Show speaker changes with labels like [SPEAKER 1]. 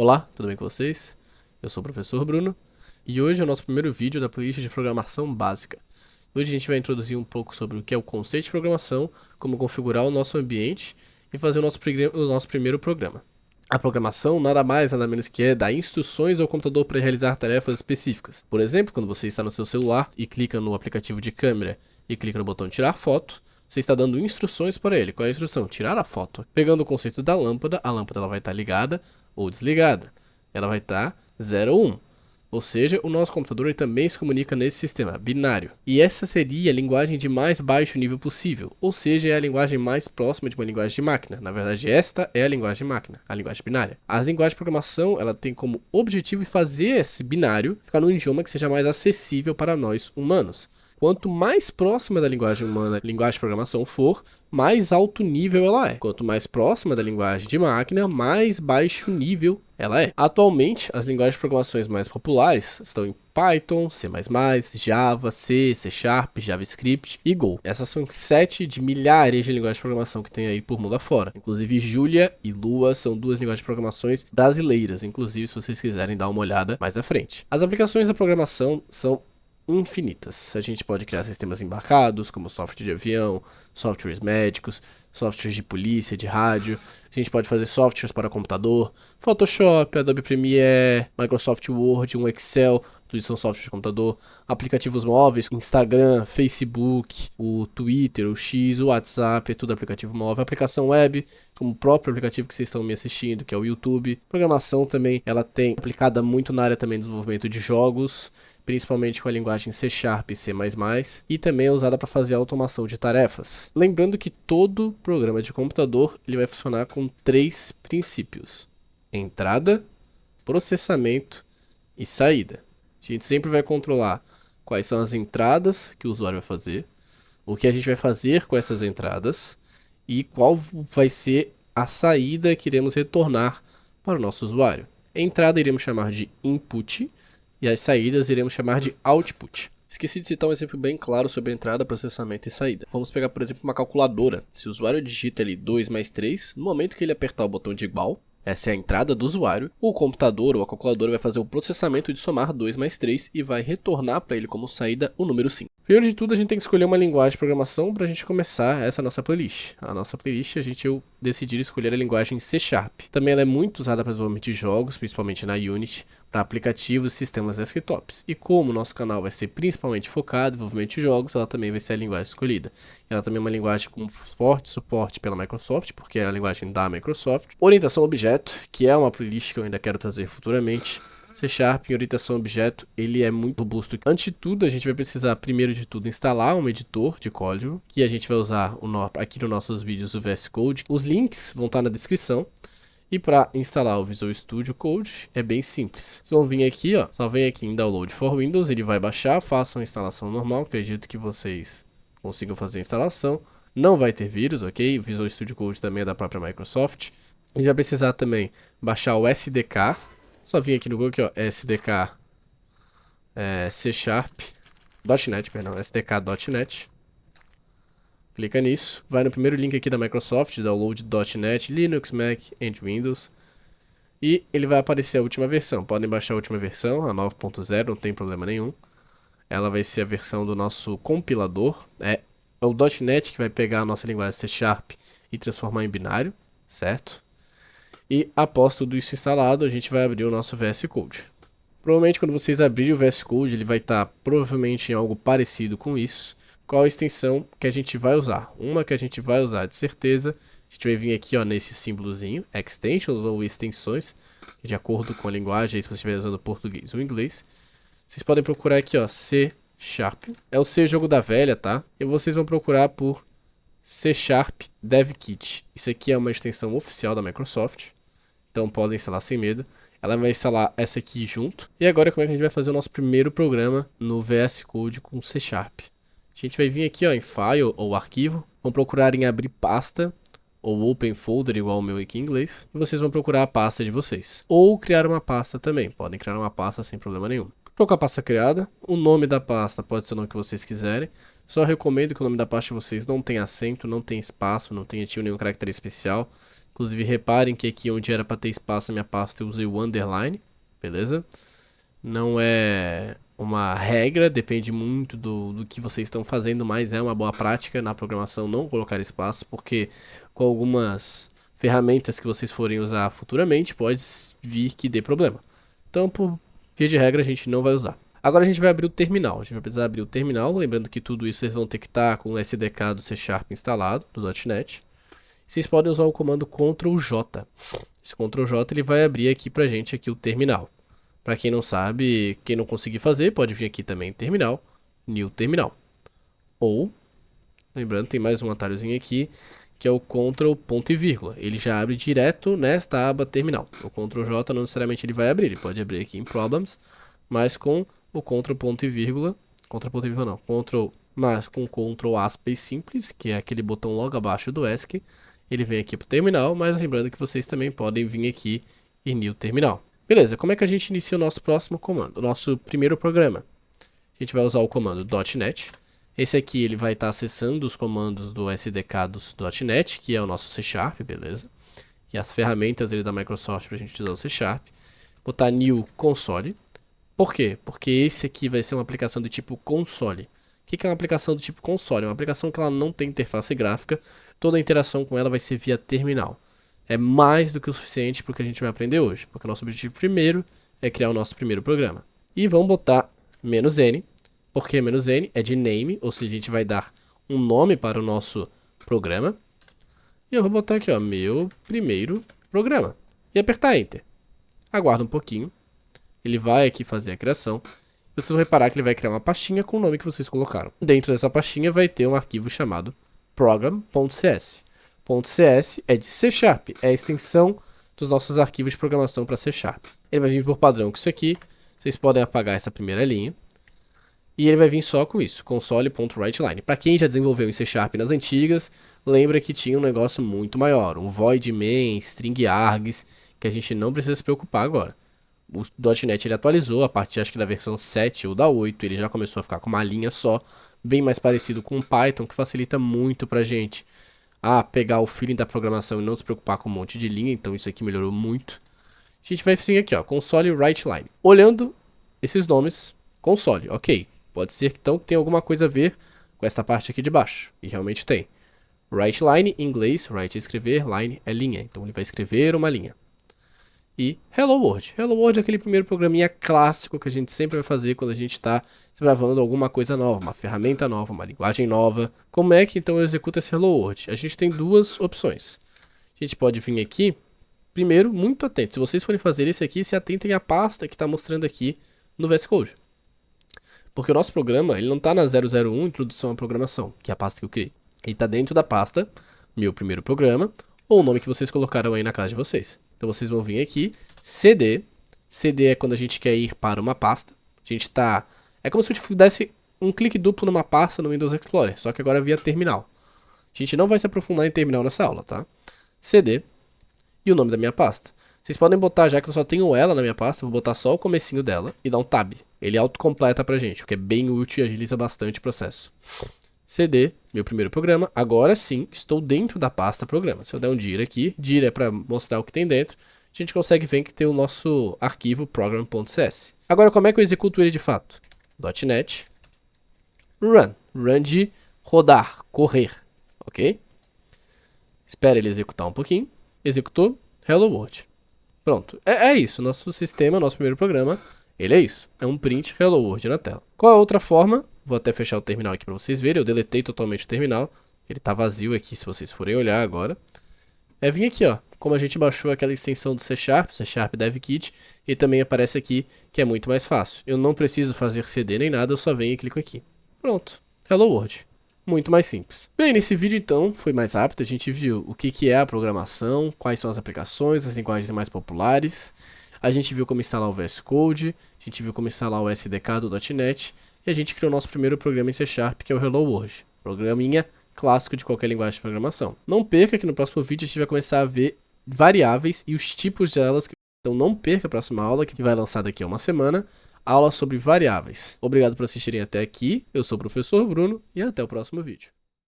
[SPEAKER 1] Olá, tudo bem com vocês? Eu sou o professor Bruno e hoje é o nosso primeiro vídeo da playlist de programação básica. Hoje a gente vai introduzir um pouco sobre o que é o conceito de programação, como configurar o nosso ambiente e fazer o nosso primeiro programa. A programação nada mais nada menos que é dar instruções ao computador para realizar tarefas específicas. Por exemplo, quando você está no seu celular e clica no aplicativo de câmera e clica no botão tirar foto, você está dando instruções para ele. Qual é a instrução? Tirar a foto. Pegando o conceito da lâmpada, a lâmpada ela vai estar ligada ou desligada. Ela vai estar 0 ou 1. Ou seja, o nosso computador ele também se comunica nesse sistema binário. E essa seria a linguagem de mais baixo nível possível. Ou seja, é a linguagem mais próxima de uma linguagem de máquina. Na verdade, esta é a linguagem de máquina, a linguagem binária. A linguagem de programação ela tem como objetivo fazer esse binário ficar num idioma que seja mais acessível para nós humanos. Quanto mais próxima da linguagem humana a linguagem de programação for, mais alto nível ela é. Quanto mais próxima da linguagem de máquina, mais baixo nível ela é. Atualmente, as linguagens de programações mais populares estão em Python, C++, Java, C, C Sharp, JavaScript e Go. Essas são 7 de milhares de linguagens de programação que tem aí por mundo afora. Inclusive, Julia e Lua são duas linguagens de programações brasileiras, inclusive se vocês quiserem dar uma olhada mais à frente. As aplicações da programação são infinitas. A gente pode criar sistemas embarcados, como software de avião, softwares médicos, softwares de polícia, de rádio. A gente pode fazer softwares para computador, Photoshop, Adobe Premiere, Microsoft Word, um Excel, tudo são softwares de computador. Aplicativos móveis, Instagram, Facebook, o Twitter, o X, o WhatsApp, é tudo aplicativo móvel. Aplicação web, como o próprio aplicativo que vocês estão me assistindo, que é o YouTube. Programação também, ela tem aplicada muito na área também de desenvolvimento de jogos, principalmente com a linguagem C Sharp e C++, e também é usada para fazer a automação de tarefas. Lembrando que todo programa de computador ele vai funcionar com 3 princípios: entrada, processamento e saída. A gente sempre vai controlar quais são as entradas que o usuário vai fazer, o que a gente vai fazer com essas entradas e qual vai ser a saída que iremos retornar para o nosso usuário. A entrada iremos chamar de input e as saídas iremos chamar de output. Esqueci de citar um exemplo bem claro sobre entrada, processamento e saída. Vamos pegar, por exemplo, uma calculadora. Se o usuário digita ali 2 mais 3, no momento que ele apertar o botão de igual, essa é a entrada do usuário, o computador ou a calculadora vai fazer o processamento de somar 2 mais 3 e vai retornar para ele como saída o número 5. Primeiro de tudo, a gente tem que escolher uma linguagem de programação para a gente começar essa nossa playlist. A nossa playlist, eu decidi escolher a linguagem C Sharp. Também ela é muito usada para desenvolvimento de jogos, principalmente na Unity, para aplicativos e sistemas desktops. E como o nosso canal vai ser principalmente focado em desenvolvimento de jogos, ela também vai ser a linguagem escolhida. Ela também é uma linguagem com forte suporte pela Microsoft, porque é a linguagem da Microsoft. Orientação a objeto, que é uma playlist que eu ainda quero trazer futuramente. C Sharp em orientação a objeto, ele é muito robusto. Antes de tudo, a gente vai precisar, primeiro de tudo, instalar um editor de código, que a gente vai usar aqui nos nossos vídeos o VS Code. Os links vão estar na descrição. E para instalar o Visual Studio Code é bem simples. Vocês vão vir aqui, ó, só vem aqui em Download for Windows, ele vai baixar, façam a instalação normal, acredito que vocês consigam fazer a instalação. Não vai ter vírus, ok? O Visual Studio Code também é da própria Microsoft. A gente vai precisar também baixar o SDK. Só vim aqui no Google, aqui, ó, SDK C Sharp, .NET, perdão, SDK.NET. Clica nisso, vai no primeiro link aqui da Microsoft, download .NET, Linux, Mac and Windows. E ele vai aparecer a última versão. Podem baixar a última versão, a 9.0, não tem problema nenhum. Ela vai ser a versão do nosso compilador. É o .NET que vai pegar a nossa linguagem C Sharp e transformar em binário, certo? E após tudo isso instalado, a gente vai abrir o nosso VS Code. Provavelmente quando vocês abrirem o VS Code, ele vai estar provavelmente em algo parecido com isso. Qual a extensão que a gente vai usar? Uma que a gente vai usar de certeza, a gente vai vir aqui, ó, nesse símbolozinho, extensions ou extensões, de acordo com a linguagem, se você estiver usando português ou inglês. Vocês podem procurar aqui, ó, C Sharp, é o C jogo da velha, tá? E vocês vão procurar por C Sharp Dev Kit. Isso aqui é uma extensão oficial da Microsoft, então podem instalar sem medo. Ela vai instalar essa aqui junto. E agora como é que a gente vai fazer o nosso primeiro programa no VS Code com C Sharp? A gente vai vir aqui, ó, em File ou Arquivo, vão procurar em Abrir Pasta ou Open Folder, igual o meu aqui em inglês, e vocês vão procurar a pasta de vocês. Ou criar uma pasta também, podem criar uma pasta sem problema nenhum. Colocar a pasta criada, o nome da pasta pode ser o nome que vocês quiserem, só recomendo que o nome da pasta de vocês não tenha acento, não tenha espaço, não tenha nenhum caractere especial. Inclusive, reparem que aqui onde era para ter espaço na minha pasta, eu usei o underline, beleza? Não é uma regra, depende muito do que vocês estão fazendo, mas é uma boa prática na programação não colocar espaço, porque com algumas ferramentas que vocês forem usar futuramente, pode vir que dê problema. Então, por via de regra, a gente não vai usar. Agora a gente vai abrir o terminal. A gente vai precisar abrir o terminal, lembrando que tudo isso vocês vão ter que estar com o SDK do C# instalado, do .NET. Vocês podem usar o comando Ctrl J. Esse Ctrl J ele vai abrir aqui pra gente aqui o terminal. Para quem não sabe, quem não conseguir fazer, pode vir aqui também em terminal, New Terminal. Ou, lembrando, tem mais um atalhozinho aqui, que é o Ctrl ponto e vírgula. Ele já abre direto nesta aba terminal. O Ctrl J não necessariamente ele vai abrir, ele pode abrir aqui em Problems, mas com o Ctrl ponto e vírgula, mas com Ctrl aspas simples, que é aquele botão logo abaixo do ESC, ele vem aqui para o terminal, mas lembrando que vocês também podem vir aqui em New Terminal. Beleza, como é que a gente inicia o nosso próximo comando? O nosso primeiro programa. A gente vai usar o comando .NET. Esse aqui ele vai estar acessando os comandos do SDK do .NET, que é o nosso C#, beleza? E as ferramentas da Microsoft para a gente usar o C#. Botar New Console. Por quê? Porque esse aqui vai ser uma aplicação do tipo console. O que é uma aplicação do tipo console? É uma aplicação que ela não tem interface gráfica. Toda a interação com ela vai ser via terminal. É mais do que o suficiente para o que a gente vai aprender hoje. Porque o nosso objetivo primeiro é criar o nosso primeiro programa. E vamos botar "-n". Porque "-n" é de name, ou seja, a gente vai dar um nome para o nosso programa. E eu vou botar aqui, ó, meu primeiro programa. E apertar Enter. Aguarda um pouquinho. Ele vai aqui fazer a criação. Vocês vão reparar que ele vai criar uma pastinha com o nome que vocês colocaram. Dentro dessa pastinha vai ter um arquivo chamado program.cs. .cs é de C#, é a extensão dos nossos arquivos de programação para C#. Ele vai vir por padrão com isso aqui. Vocês podem apagar essa primeira linha. E ele vai vir só com isso, console.writeline. Para quem já desenvolveu em C# nas antigas, lembra que tinha um negócio muito maior, um void main, string args, que a gente não precisa se preocupar agora. O .NET ele atualizou a partir acho que da versão 7 ou da 8, ele já começou a ficar com uma linha só, bem mais parecido com o Python, que facilita muito pra gente pegar o feeling da programação e não se preocupar com um monte de linha, então isso aqui melhorou muito. A gente vai vir aqui, ó, console writeline. Olhando esses nomes, console, ok. Pode ser que então tenha alguma coisa a ver com esta parte aqui de baixo, e realmente tem. Writeline, em inglês, write é escrever, line é linha, então ele vai escrever uma linha. E Hello World. Hello World é aquele primeiro programinha clássico que a gente sempre vai fazer quando a gente está desbravando alguma coisa nova, uma ferramenta nova, uma linguagem nova. Como é que então eu executo esse Hello World? A gente tem duas opções. A gente pode vir aqui, primeiro, muito atento. Se vocês forem fazer isso aqui, se atentem à pasta que está mostrando aqui no VS Code. Porque o nosso programa, ele não está na 001, Introdução à Programação, que é a pasta que eu criei. Ele está dentro da pasta, meu primeiro programa, ou o nome que vocês colocaram aí na casa de vocês. Então vocês vão vir aqui, CD. CD é quando a gente quer ir para uma pasta. A gente tá... É como se eu desse um clique duplo numa pasta no Windows Explorer, só que agora via terminal. A gente não vai se aprofundar em terminal nessa aula, tá? CD e o nome da minha pasta. Vocês podem botar, já que eu só tenho ela na minha pasta, vou botar só o comecinho dela e dar um tab. Ele autocompleta pra gente, o que é bem útil e agiliza bastante o processo. CD, meu primeiro programa, agora sim, estou dentro da pasta programa. Se eu der um dir aqui, dir é para mostrar o que tem dentro, a gente consegue ver que tem o nosso arquivo program.cs. Agora, como é que eu executo ele de fato? .NET, run, run de rodar, correr, ok? Espera ele executar um pouquinho, executou, hello world. Pronto, é isso, nosso sistema, nosso primeiro programa, ele é isso, é um print hello world na tela. Qual é a outra forma? Vou até fechar o terminal aqui para vocês verem. Eu deletei totalmente o terminal. Ele tá vazio aqui, se vocês forem olhar agora. É vir aqui, ó. Como a gente baixou aquela extensão do C# Dev Kit. E também aparece aqui que é muito mais fácil. Eu não preciso fazer CD nem nada, eu só venho e clico aqui. Pronto. Hello World. Muito mais simples. Bem, nesse vídeo então foi mais rápido. A gente viu o que é a programação, quais são as aplicações, as linguagens mais populares. A gente viu como instalar o VS Code. A gente viu como instalar o SDK do .NET. E a gente criou o nosso primeiro programa em C#, que é o Hello World. Programinha clássico de qualquer linguagem de programação. Não perca que no próximo vídeo a gente vai começar a ver variáveis e os tipos delas. Então não perca a próxima aula, que vai lançar daqui a uma semana. Aula sobre variáveis. Obrigado por assistirem até aqui. Eu sou o professor Bruno e até o próximo vídeo.